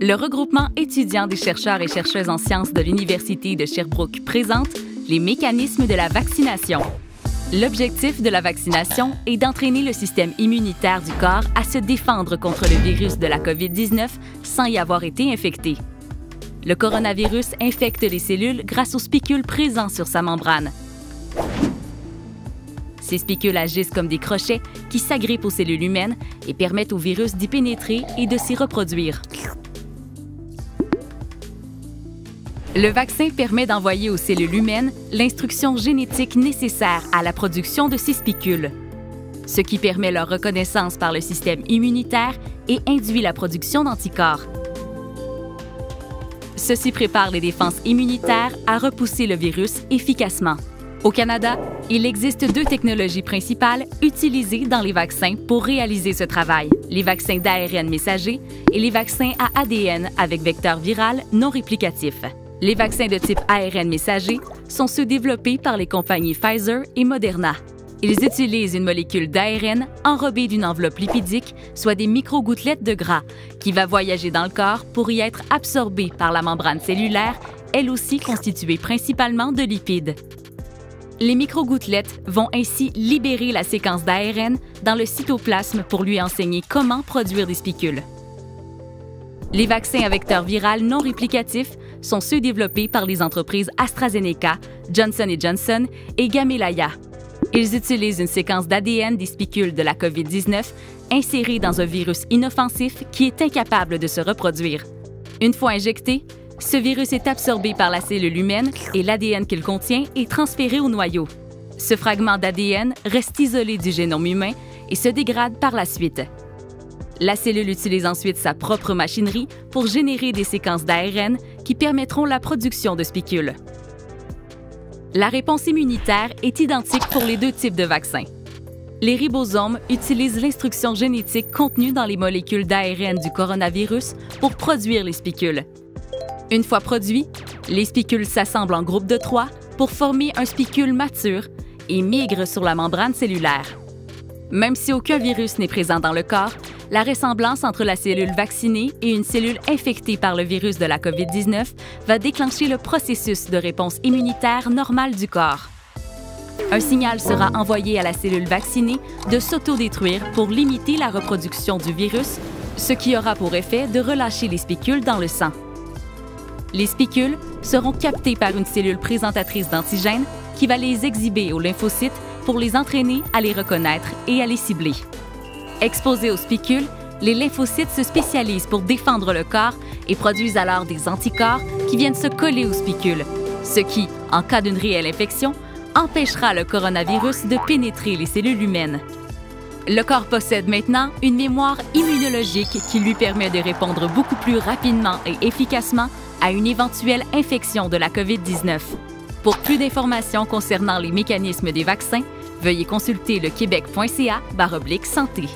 Le regroupement étudiant des chercheurs et chercheuses en sciences de l'Université de Sherbrooke présente les mécanismes de la vaccination. L'objectif de la vaccination est d'entraîner le système immunitaire du corps à se défendre contre le virus de la COVID-19 sans y avoir été infecté. Le coronavirus infecte les cellules grâce aux spicules présents sur sa membrane. Ces spicules agissent comme des crochets qui s'agrippent aux cellules humaines et permettent au virus d'y pénétrer et de s'y reproduire. Le vaccin permet d'envoyer aux cellules humaines l'instruction génétique nécessaire à la production de ces spicules, ce qui permet leur reconnaissance par le système immunitaire et induit la production d'anticorps. Ceci prépare les défenses immunitaires à repousser le virus efficacement. Au Canada, il existe deux technologies principales utilisées dans les vaccins pour réaliser ce travail, les vaccins d'ARN messager et les vaccins à ADN avec vecteur viral non réplicatif. Les vaccins de type ARN messager sont ceux développés par les compagnies Pfizer et Moderna. Ils utilisent une molécule d'ARN enrobée d'une enveloppe lipidique, soit des microgouttelettes de gras, qui va voyager dans le corps pour y être absorbée par la membrane cellulaire, elle aussi constituée principalement de lipides. Les microgouttelettes vont ainsi libérer la séquence d'ARN dans le cytoplasme pour lui enseigner comment produire des spicules. Les vaccins à vecteur viral non réplicatif sont ceux développés par les entreprises AstraZeneca, Johnson & Johnson et Gamaleya. Ils utilisent une séquence d'ADN des spicules de la COVID-19 insérée dans un virus inoffensif qui est incapable de se reproduire. Une fois injecté, ce virus est absorbé par la cellule humaine et l'ADN qu'il contient est transféré au noyau. Ce fragment d'ADN reste isolé du génome humain et se dégrade par la suite. La cellule utilise ensuite sa propre machinerie pour générer des séquences d'ARN qui permettront la production de spicules. La réponse immunitaire est identique pour les deux types de vaccins. Les ribosomes utilisent l'instruction génétique contenue dans les molécules d'ARN du coronavirus pour produire les spicules. Une fois produits, les spicules s'assemblent en groupe de 3 pour former un spicule mature et migrent sur la membrane cellulaire. Même si aucun virus n'est présent dans le corps, la ressemblance entre la cellule vaccinée et une cellule infectée par le virus de la COVID-19 va déclencher le processus de réponse immunitaire normale du corps. Un signal sera envoyé à la cellule vaccinée de s'autodétruire pour limiter la reproduction du virus, ce qui aura pour effet de relâcher les spicules dans le sang. Les spicules seront captées par une cellule présentatrice d'antigènes qui va les exhiber aux lymphocytes pour les entraîner à les reconnaître et à les cibler. Exposés aux spicules, les lymphocytes se spécialisent pour défendre le corps et produisent alors des anticorps qui viennent se coller aux spicules, ce qui, en cas d'une réelle infection, empêchera le coronavirus de pénétrer les cellules humaines. Le corps possède maintenant une mémoire immunologique qui lui permet de répondre beaucoup plus rapidement et efficacement à une éventuelle infection de la COVID-19. Pour plus d'informations concernant les mécanismes des vaccins, veuillez consulter le québec.ca/santé.